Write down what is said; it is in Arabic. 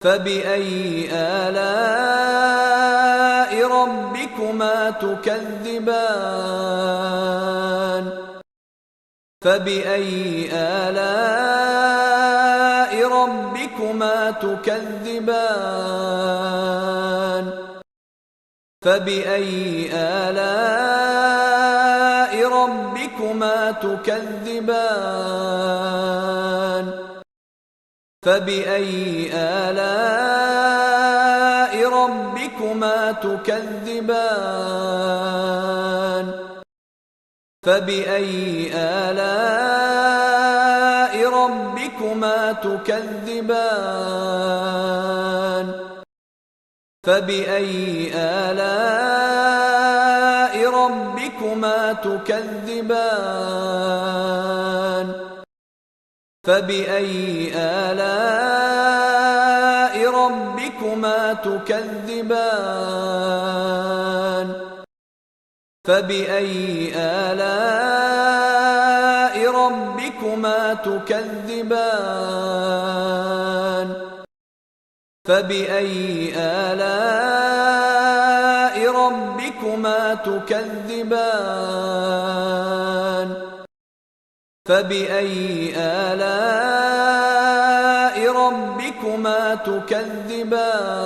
فبأي آلاء ربكما تكذبان فبأي آلاء ربكما تكذبان فبأي آلاء ربكما تكذبان فبأي آلاء ربكما تكذبان فبأي آلاء ربكما تكذبان فبأي آلاء ربكما تكذبان فبأي آلاء ربكما تكذبان فبأي آلاء ربكما تكذبان فبأي آلاء ربكما تكذبان فبأي آلاء ربكما تكذبان